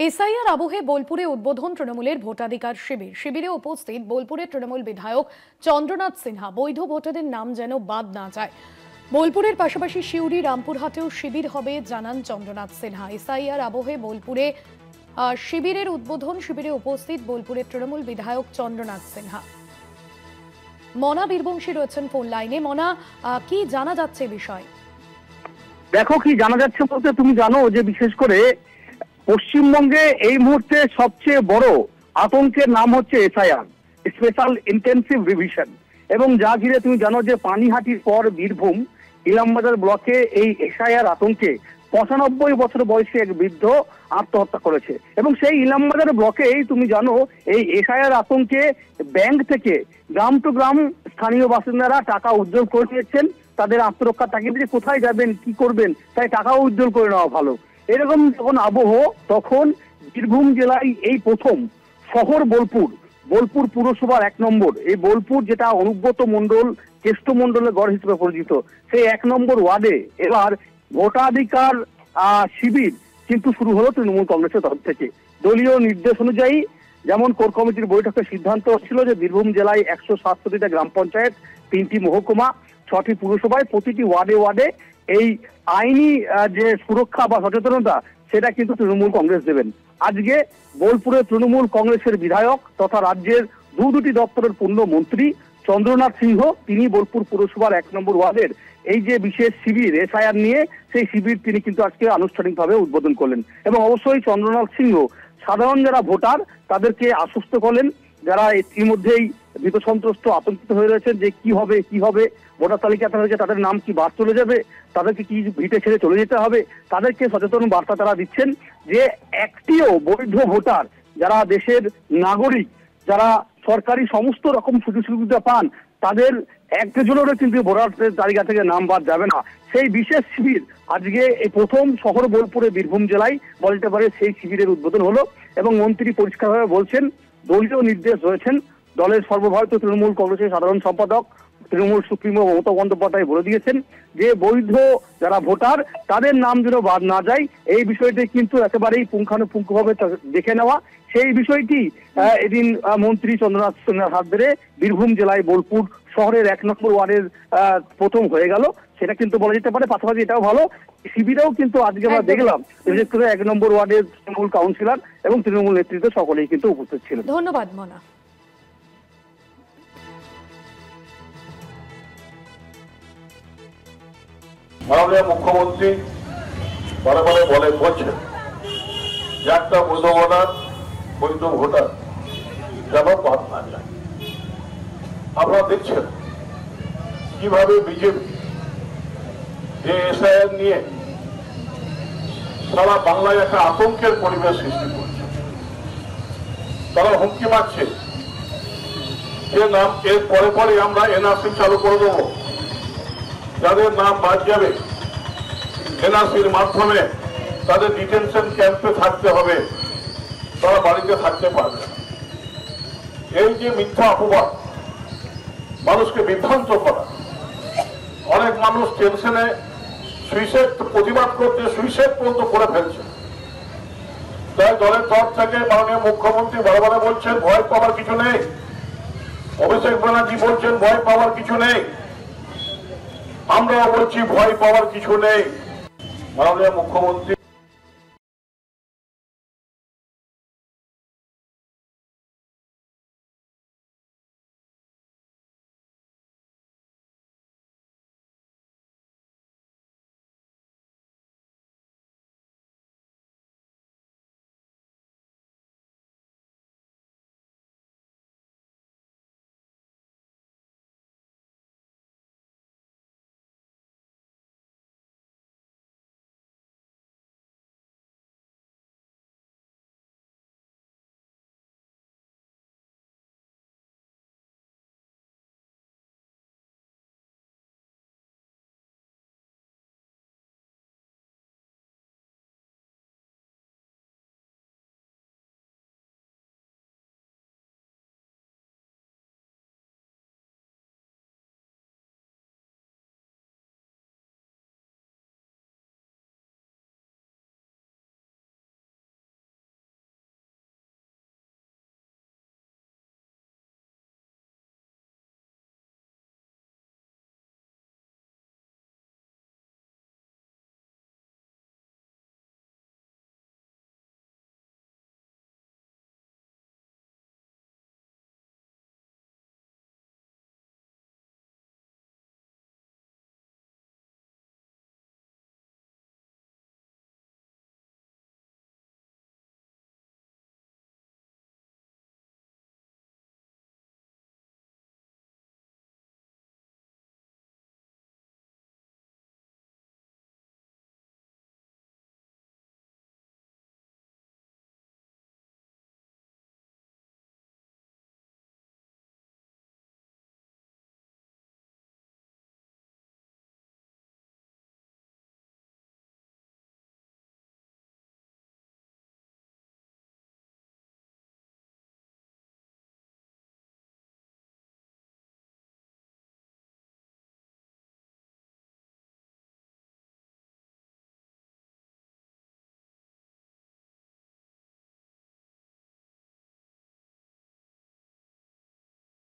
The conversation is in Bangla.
এসআইআর আবহে বোলপুরে উদ্বোধন তৃণমূলের ভোটাধিকার শিবির। শিবিরে উপস্থিত বোলপুরের তৃণমূল বিধায়ক চন্দ্রনাথ সিনহা। বৈধ ভোটারদের নাম যেন বাদ না যায়। বোলপুরের পাশাপাশি সিউড়ি, রামপুরহাটেও শিবির হবে জানান চন্দ্রনাথ সিনহা। এসআইআর আবহে বোলপুরে শিবিরের উদ্বোধন। শিবিরে উপস্থিত বোলপুরের তৃণমূল বিধায়ক চন্দ্রনাথ সিনহা। মনা বীরবংশী রয়েছেন ফোন লাইনে। মনা, কি জানা যাচ্ছে বিষয়? দেখো, কি জানা যাচ্ছে বলতে, তুমি জানো যে বিশেষ করে পশ্চিমবঙ্গে এই মুহূর্তে সবচেয়ে বড় আতঙ্কের নাম হচ্ছে এসআইআর, স্পেশাল ইন্টেন্সিভ রিভিশন। এবং যা ঘিরে তুমি জানো যে পানিহাটির পর বীরভূম ইলামবাজার ব্লকে এই এসআইআর আতঙ্কে ৯৫ বছর বয়সী এক বৃদ্ধ আত্মহত্যা করেছে। এবং সেই ইলামবাজার ব্লকেই তুমি জানো এই এসআইআর আতঙ্কে ব্যাংক থেকে গ্রাম টু গ্রাম স্থানীয় বাসিন্দারা টাকা উজ্জ্বল করে নিয়েছেন। তাদের আত্মরক্ষার তাগিদে যে কোথায় যাবেন, কি করবেন, তাই টাকাও উজ্জ্বল করে নেওয়া ভালো। এরকম যখন আবহ, তখন বীরভূম জেলায় এই প্রথম শহর বোলপুর পুরসভার ১ নম্বর, এই বোলপুর যেটা অনুব্রত মণ্ডল জ্যেষ্ঠ মণ্ডলের গড় হিসেবে পরিচিত, সেই ১ নম্বর ওয়ার্ডে এবার ভোটাধিকার শিবির কিন্তু শুরু হলো তৃণমূল কংগ্রেসের তরফ থেকে। দলীয় নির্দেশ অনুযায়ী যেমন কোর কমিটির বৈঠকে সিদ্ধান্ত ছিল যে বীরভূম জেলায় ১৬৭টা গ্রাম পঞ্চায়েত, ৩টি মহকুমা, ৬টি পুরসভায় প্রতিটি ওয়ার্ডে এই আইনি যে সুরক্ষা বা সচেতনতা, সেটা কিন্তু তৃণমূল কংগ্রেস দেবেন। আজকে বোলপুরে তৃণমূল কংগ্রেসের বিধায়ক তথা রাজ্যের দুটি দপ্তরের পূর্ণ মন্ত্রী চন্দ্রনাথ সিংহ, তিনি বোলপুর পুরসভার ১ নম্বর ওয়ার্ডের এই যে বিশেষ শিবির এসআইআর নিয়ে, সেই শিবির তিনি কিন্তু আজকে আনুষ্ঠানিকভাবে উদ্বোধন করলেন। এবং অবশ্যই চন্দ্রনাথ সিংহ সাধারণ যারা ভোটার তাদেরকে আশ্বস্ত করলেন, যারা ইতিমধ্যেই ভীত সন্ত্রস্ত আতঙ্কিত হয়ে রয়েছেন যে কি হবে ভোটার তালিকা হয়েছে, তাদের নাম কি বাদ চলে যাবে, তাদেরকে কি ভিটে ছেড়ে চলে যেতে হবে, তাদেরকে সচেতন বার্তা তারা দিচ্ছেন যে একটিও বৈধ ভোটার, যারা দেশের নাগরিক, যারা সরকারি সমস্ত রকম সুযোগ সুবিধা পান, তাদের একজনেরও কিন্তু ভোটার তালিকা থেকে নাম বাদ যাবে না। সেই বিশেষ শিবির আজকে এই প্রথম শহর বোলপুরে বীরভূম জেলায় বলতে পারে সেই শিবিরের উদ্বোধন হলো। এবং মন্ত্রী পরিষ্কারভাবে বলছেন, দলীয় নির্দেশ রয়েছেন, দলের সর্বভারতীয় তৃণমূল কংগ্রেসের সাধারণ সম্পাদক তৃণমূল সুপ্রিমো মমতা বন্দ্যোপাধ্যায় বলে দিয়েছেন যে বৈধ যারা ভোটার তাদের নাম যেন বাদ না যায়। এই বিষয়টি কিন্তু একেবারেই পুঙ্খানুপুঙ্খভাবে দেখে নেওয়া। সেই বিষয়টি এদিন মন্ত্রী চন্দ্রনাথ সিনহার হাত ধরে বীরভূম জেলায় বোলপুর শহরের ১ নম্বর ওয়ার্ডের প্রথম হয়ে গেল, সেটা কিন্তু বলা যেতে পারে। পাশাপাশি এটাও ভালো, শিবিরেও কিন্তু আজকে আমরা দেখলাম বিশেষ করে ১ নম্বর ওয়ার্ডের তৃণমূল কাউন্সিলর এবং তৃণমূল নেতৃত্ব সকলেই কিন্তু উপস্থিত ছিলেন। ধন্যবাদ মনা। মাননীয় মুখ্যমন্ত্রী বারে বলছেন যে একটা বৈধ ভোটার যেন বাদ না যায়। আপনারা দেখছেন কিভাবে বিজেপি যে এসআইআর নিয়ে সারা বাংলায় একটা আতঙ্কের পরিবেশ সৃষ্টি করছে। তারা হুমকি মারছে যে নাম এর পরে আমরা এনআরসি চালু করে দেবো, যাদের নাম বাদ যাবে এনআরসির মাধ্যমে তাদের ডিটেনশন ক্যাম্পে থাকতে হবে, তারা বাড়িতে থাকতে পারবে না। এই যে মিথ্যা অপবাদ, মানুষকে বিভ্রান্ত করা, অনেক মানুষ টেনশনে সুইসাইড প্রতিবাদ করতে সুইসাইড পর্যন্ত করে ফেলছে। তাই দলের তরফ থেকে মাননীয় মুখ্যমন্ত্রী বারবার বলছেন ভয় পাওয়ার কিছু নেই, অভিষেক ব্যানার্জি বলছেন ভয় পাওয়ার কিছু নেই, আমরাও বলছি ভয় পাওয়ার কিছু নেই। মাননীয় মুখ্যমন্ত্রী